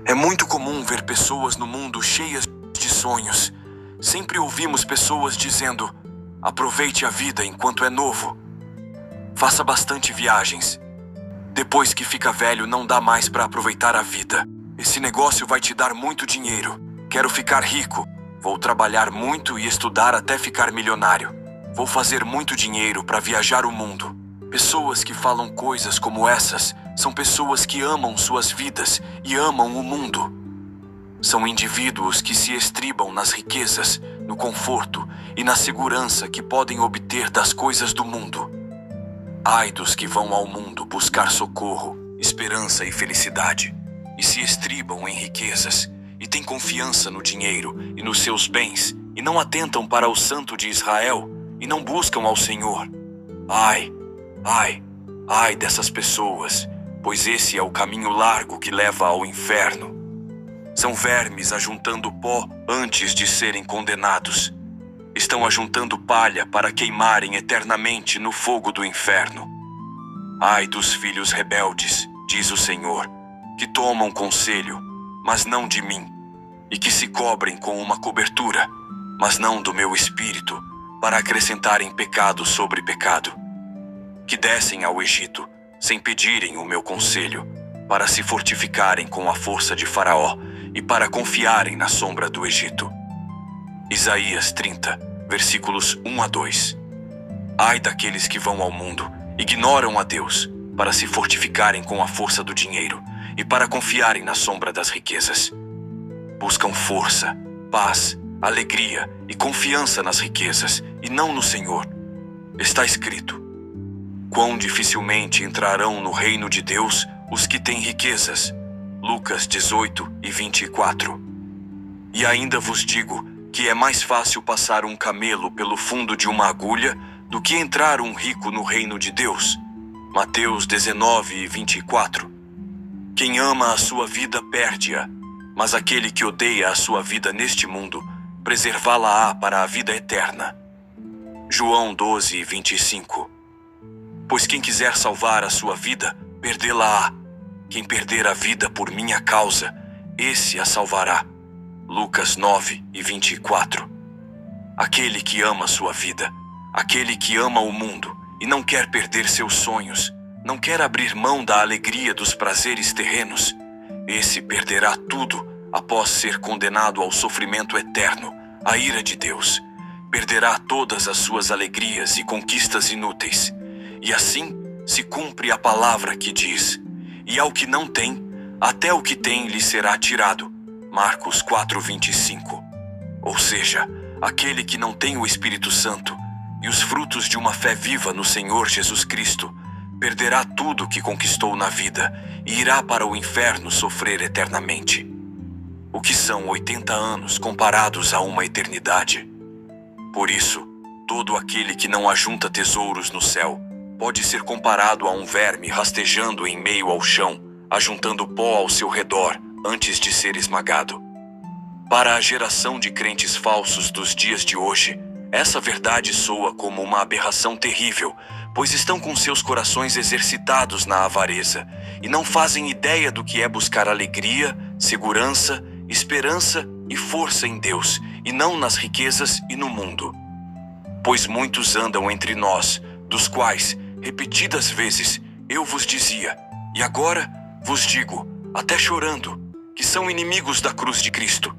É muito comum ver pessoas no mundo cheias de sonhos. Sempre ouvimos pessoas dizendo: aproveite a vida enquanto é novo. Faça bastante viagens. Depois que fica velho, não dá mais para aproveitar a vida. Esse negócio vai te dar muito dinheiro. Quero ficar rico. Vou trabalhar muito e estudar até ficar milionário. Vou fazer muito dinheiro para viajar o mundo. Pessoas que falam coisas como essas são pessoas que amam suas vidas e amam o mundo. São indivíduos que se estribam nas riquezas, no conforto e na segurança que podem obter das coisas do mundo. Ai dos que vão ao mundo buscar socorro, esperança e felicidade, e se estribam em riquezas, e têm confiança no dinheiro e nos seus bens, e não atentam para o Santo de Israel, e não buscam ao Senhor. Ai, ai, ai dessas pessoas, pois esse é o caminho largo que leva ao inferno. São vermes ajuntando pó antes de serem condenados. Estão ajuntando palha para queimarem eternamente no fogo do inferno. Ai dos filhos rebeldes, diz o Senhor, que tomam conselho, mas não de mim, e que se cobrem com uma cobertura, mas não do meu espírito, para acrescentarem pecado sobre pecado. Que descem ao Egito, sem pedirem o meu conselho, para se fortificarem com a força de Faraó e para confiarem na sombra do Egito. Isaías 30, versículos 1 a 2. Ai daqueles que vão ao mundo, ignoram a Deus, para se fortificarem com a força do dinheiro e para confiarem na sombra das riquezas. Buscam força, paz, alegria e confiança nas riquezas e não no Senhor. Está escrito: quão dificilmente entrarão no reino de Deus os que têm riquezas. Lucas 18 e 24. E ainda vos digo que é mais fácil passar um camelo pelo fundo de uma agulha do que entrar um rico no reino de Deus. Mateus 19 e 24. Quem ama a sua vida perde-a, mas aquele que odeia a sua vida neste mundo, preservá-la-á para a vida eterna. João 12 e 25. Pois quem quiser salvar a sua vida, perdê-la-á. Quem perder a vida por minha causa, esse a salvará. Lucas 9 e 24. Aquele que ama sua vida, aquele que ama o mundo e não quer perder seus sonhos, não quer abrir mão da alegria dos prazeres terrenos, esse perderá tudo após ser condenado ao sofrimento eterno, à ira de Deus. Perderá todas as suas alegrias e conquistas inúteis. E assim se cumpre a palavra que diz: e ao que não tem, até o que tem lhe será tirado. Marcos 4:25. Ou seja, aquele que não tem o Espírito Santo e os frutos de uma fé viva no Senhor Jesus Cristo, perderá tudo o que conquistou na vida e irá para o inferno sofrer eternamente. O que são 80 anos comparados a uma eternidade? Por isso, todo aquele que não ajunta tesouros no céu pode ser comparado a um verme rastejando em meio ao chão, ajuntando pó ao seu redor antes de ser esmagado. Para a geração de crentes falsos dos dias de hoje, essa verdade soa como uma aberração terrível, pois estão com seus corações exercitados na avareza e não fazem ideia do que é buscar alegria, segurança, esperança e força em Deus, e não nas riquezas e no mundo. Pois muitos andam entre nós, dos quais, repetidas vezes, eu vos dizia, e agora vos digo, até chorando, que são inimigos da cruz de Cristo.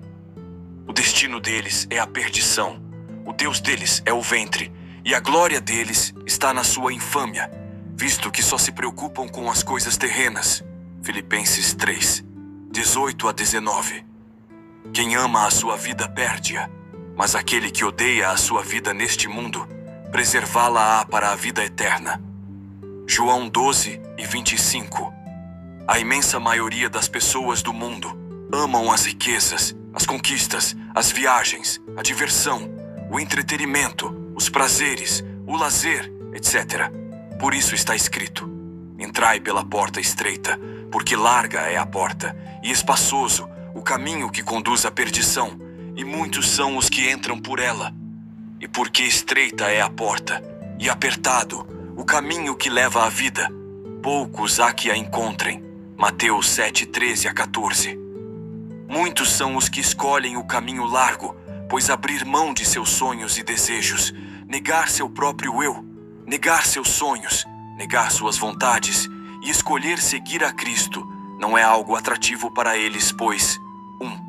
O destino deles é a perdição, o Deus deles é o ventre, e a glória deles está na sua infâmia, visto que só se preocupam com as coisas terrenas. Filipenses 3, 18 a 19. Quem ama a sua vida perde-a, mas aquele que odeia a sua vida neste mundo, preservá-la-á para a vida eterna. João 12 e 25. A imensa maioria das pessoas do mundo amam as riquezas, as conquistas, as viagens, a diversão, o entretenimento, os prazeres, o lazer, etc. Por isso está escrito: entrai pela porta estreita, porque larga é a porta, e espaçoso o caminho que conduz à perdição, e muitos são os que entram por ela. E porque estreita é a porta, e apertado o caminho que leva à vida, poucos há que a encontrem. Mateus 7, 13 a 14. Muitos são os que escolhem o caminho largo, pois abrir mão de seus sonhos e desejos, negar seu próprio eu, negar seus sonhos, negar suas vontades e escolher seguir a Cristo não é algo atrativo para eles, pois 1.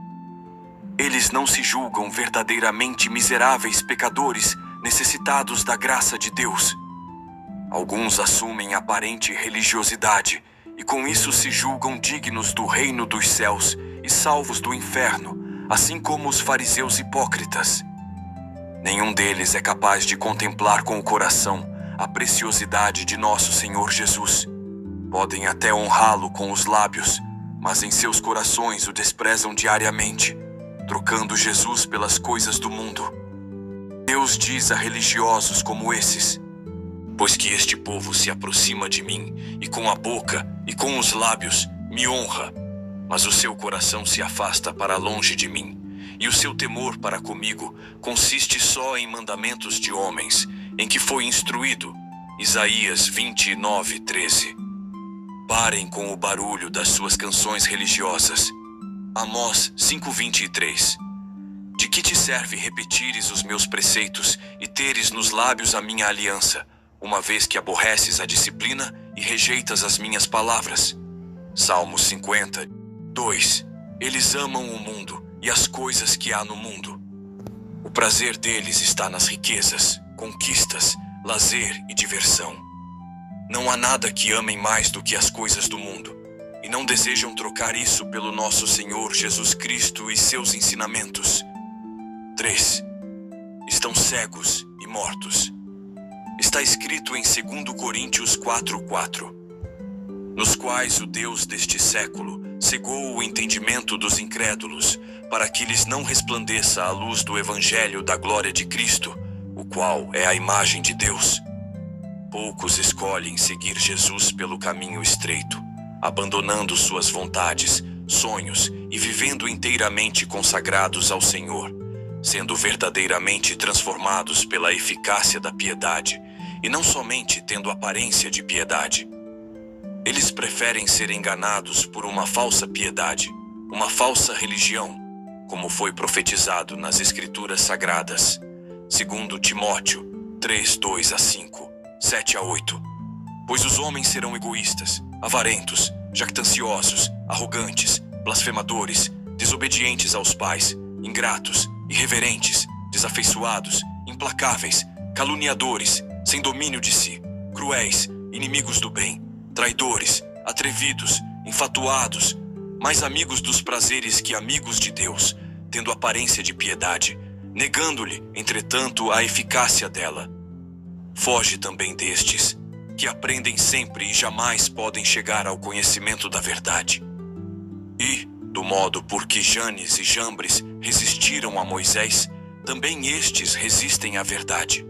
Eles não se julgam verdadeiramente miseráveis pecadores necessitados da graça de Deus. Alguns assumem aparente religiosidade e com isso se julgam dignos do reino dos céus e salvos do inferno, assim como os fariseus hipócritas. Nenhum deles é capaz de contemplar com o coração a preciosidade de nosso Senhor Jesus. Podem até honrá-lo com os lábios, mas em seus corações o desprezam diariamente, trocando Jesus pelas coisas do mundo. Deus diz a religiosos como esses: pois que este povo se aproxima de mim, e com a boca e com os lábios me honra, mas o seu coração se afasta para longe de mim, e o seu temor para comigo consiste só em mandamentos de homens, em que foi instruído. Isaías 29:13. Parem com o barulho das suas canções religiosas. Amós 5:23. De que te serve repetires os meus preceitos e teres nos lábios a minha aliança, uma vez que aborreces a disciplina e rejeitas as minhas palavras? Salmos 50:2. Eles amam o mundo e as coisas que há no mundo. O prazer deles está nas riquezas, conquistas, lazer e diversão. Não há nada que amem mais do que as coisas do mundo, e não desejam trocar isso pelo nosso Senhor Jesus Cristo e seus ensinamentos. 3. Estão cegos e mortos. Está escrito em 2 Coríntios 4:4. Nos quais o Deus deste século cegou o entendimento dos incrédulos, para que lhes não resplandeça a luz do Evangelho da glória de Cristo, o qual é a imagem de Deus. Poucos escolhem seguir Jesus pelo caminho estreito, abandonando suas vontades, sonhos e vivendo inteiramente consagrados ao Senhor, sendo verdadeiramente transformados pela eficácia da piedade, e não somente tendo aparência de piedade. Eles preferem ser enganados por uma falsa piedade, uma falsa religião, como foi profetizado nas Escrituras Sagradas. 2 Timóteo 3:2-5, 7-8. Pois os homens serão egoístas, avarentos, jactanciosos, arrogantes, blasfemadores, desobedientes aos pais, ingratos, irreverentes, desafeiçoados, implacáveis, caluniadores, sem domínio de si, cruéis, inimigos do bem, traidores, atrevidos, infatuados, mais amigos dos prazeres que amigos de Deus, tendo aparência de piedade, negando-lhe, entretanto, a eficácia dela. Foge também destes, que aprendem sempre e jamais podem chegar ao conhecimento da verdade. E, do modo por que Janes e Jambres resistiram a Moisés, também estes resistem à verdade.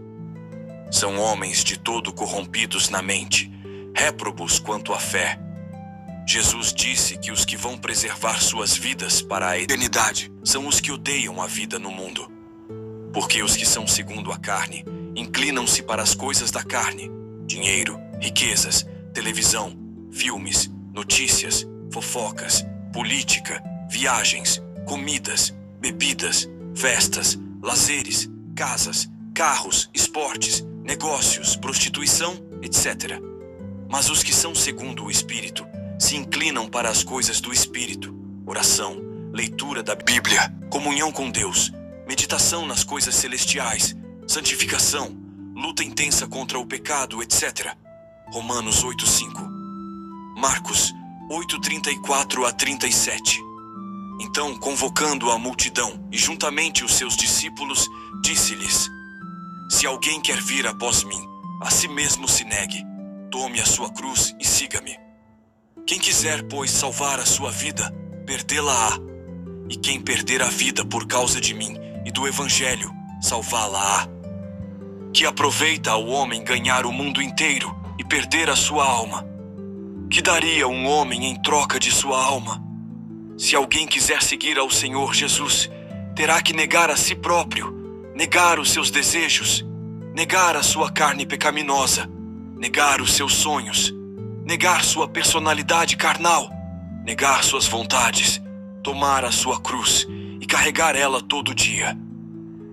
São homens de todo corrompidos na mente, réprobos quanto à fé. Jesus disse que os que vão preservar suas vidas para a eternidade são os que odeiam a vida no mundo. Porque os que são segundo a carne inclinam-se para as coisas da carne: dinheiro, riquezas, televisão, filmes, notícias, fofocas, política, viagens, comidas, bebidas, festas, lazeres, casas, carros, esportes, negócios, prostituição, etc. Mas os que são segundo o Espírito se inclinam para as coisas do Espírito: oração, leitura da Bíblia, comunhão com Deus, meditação nas coisas celestiais, santificação, luta intensa contra o pecado, etc. Romanos 8:5. Marcos 8:34-37. Então, convocando a multidão e juntamente os seus discípulos, disse-lhes: se alguém quer vir após mim, a si mesmo se negue, tome a sua cruz e siga-me. Quem quiser, pois, salvar a sua vida, perdê-la-á. E quem perder a vida por causa de mim e do Evangelho, salvá-la-á. Que aproveita ao homem ganhar o mundo inteiro e perder a sua alma? Que daria um homem em troca de sua alma? Se alguém quiser seguir ao Senhor Jesus, terá que negar a si próprio, negar os seus desejos, negar a sua carne pecaminosa, negar os seus sonhos, negar sua personalidade carnal, negar suas vontades, tomar a sua cruz e carregar ela todo dia.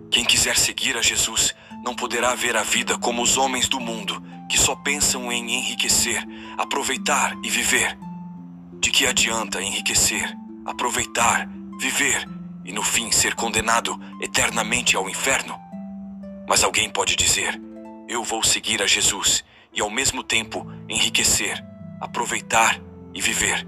Quem quiser seguir a Jesus não poderá ver a vida como os homens do mundo, que só pensam em enriquecer, aproveitar e viver. De que adianta enriquecer, aproveitar, viver e no fim ser condenado eternamente ao inferno? Mas alguém pode dizer: eu vou seguir a Jesus e ao mesmo tempo enriquecer, aproveitar e viver.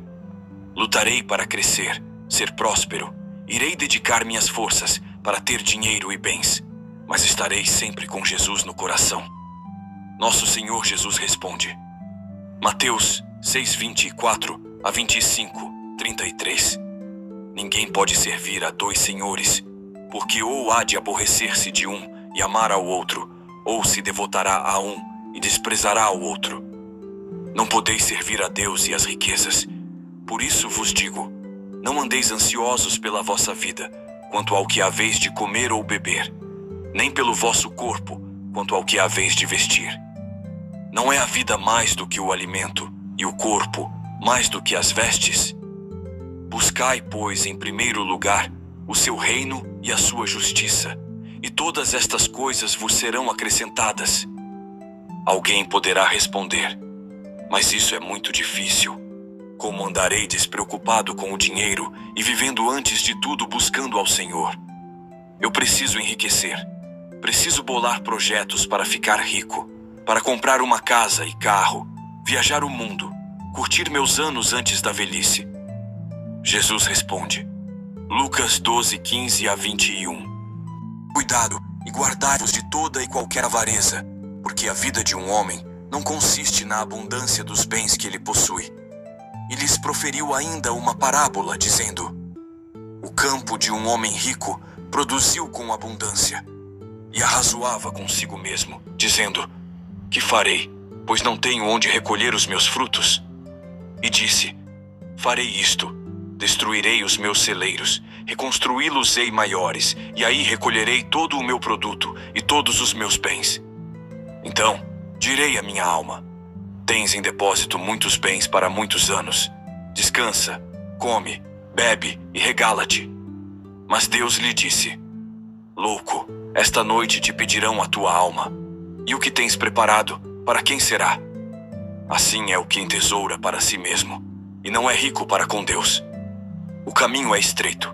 Lutarei para crescer, ser próspero. Irei dedicar minhas forças para ter dinheiro e bens, mas estarei sempre com Jesus no coração. Nosso Senhor Jesus responde. Mateus 6:24-25:33. Ninguém pode servir a dois senhores, porque ou há de aborrecer-se de um e amar ao outro, ou se devotará a um e desprezará ao outro. Não podeis servir a Deus e às riquezas. Por isso vos digo, não andeis ansiosos pela vossa vida, quanto ao que haveis de comer ou beber, nem pelo vosso corpo, quanto ao que haveis de vestir. Não é a vida mais do que o alimento, e o corpo mais do que as vestes? Buscai, pois, em primeiro lugar, o seu reino e a sua justiça, e todas estas coisas vos serão acrescentadas. Alguém poderá responder: mas isso é muito difícil. Como andarei despreocupado com o dinheiro e vivendo antes de tudo buscando ao Senhor? Eu preciso enriquecer. Preciso bolar projetos para ficar rico, para comprar uma casa e carro, viajar o mundo, curtir meus anos antes da velhice. Jesus responde. Lucas 12:15-21. Cuidado e guardai-vos de toda e qualquer avareza, porque a vida de um homem não consiste na abundância dos bens que ele possui. E lhes proferiu ainda uma parábola, dizendo: o campo de um homem rico produziu com abundância. E arrazoava consigo mesmo, dizendo: que farei, pois não tenho onde recolher os meus frutos? E disse: farei isto, destruirei os meus celeiros, reconstruí-los-ei maiores, e aí recolherei todo o meu produto e todos os meus bens. Então direi à minha alma: tens em depósito muitos bens para muitos anos. Descansa, come, bebe e regala-te. Mas Deus lhe disse: louco, esta noite te pedirão a tua alma. E o que tens preparado, para quem será? Assim é o que entesoura para si mesmo, e não é rico para com Deus. O caminho é estreito.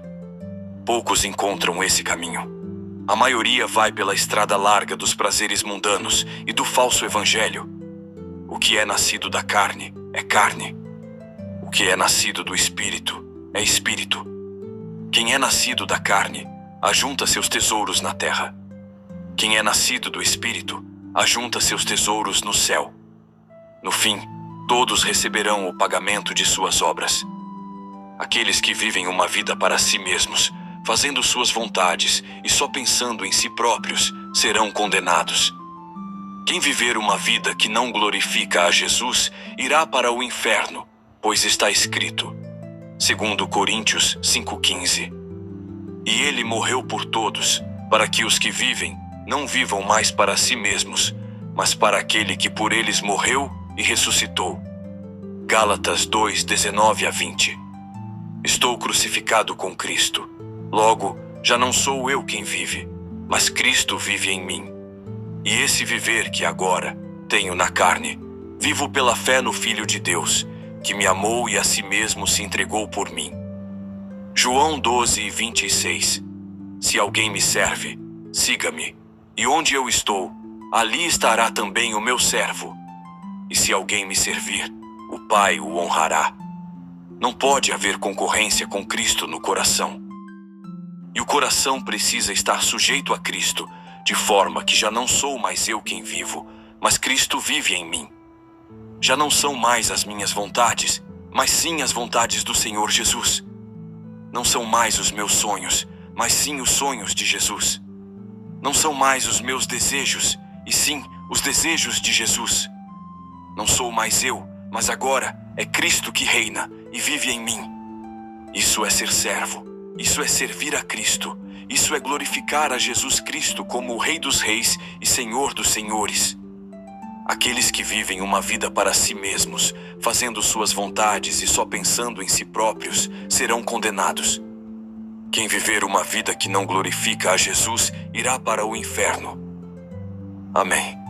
Poucos encontram esse caminho. A maioria vai pela estrada larga dos prazeres mundanos e do falso evangelho. O que é nascido da carne é carne. O que é nascido do espírito é espírito. Quem é nascido da carne ajunta seus tesouros na terra. Quem é nascido do espírito ajunta seus tesouros no céu. No fim, todos receberão o pagamento de suas obras. Aqueles que vivem uma vida para si mesmos, fazendo suas vontades e só pensando em si próprios, serão condenados. Quem viver uma vida que não glorifica a Jesus, irá para o inferno, pois está escrito, 2 Coríntios 5:15. E ele morreu por todos, para que os que vivem não vivam mais para si mesmos, mas para aquele que por eles morreu e ressuscitou. Gálatas 2:19-20. Estou crucificado com Cristo. Logo, já não sou eu quem vive, mas Cristo vive em mim. E esse viver que agora tenho na carne, vivo pela fé no Filho de Deus, que me amou e a si mesmo se entregou por mim. João 12:26. Se alguém me serve, siga-me, e onde eu estou, ali estará também o meu servo. E se alguém me servir, o Pai o honrará. Não pode haver concorrência com Cristo no coração. E o coração precisa estar sujeito a Cristo, de forma que já não sou mais eu quem vivo, mas Cristo vive em mim. Já não são mais as minhas vontades, mas sim as vontades do Senhor Jesus. Não são mais os meus sonhos, mas sim os sonhos de Jesus. Não são mais os meus desejos, e sim os desejos de Jesus. Não sou mais eu, mas agora é Cristo que reina e vive em mim. Isso é ser servo, isso é servir a Cristo, isso é glorificar a Jesus Cristo como o Rei dos Reis e Senhor dos Senhores. Aqueles que vivem uma vida para si mesmos, fazendo suas vontades e só pensando em si próprios, serão condenados. Quem viver uma vida que não glorifica a Jesus irá para o inferno. Amém.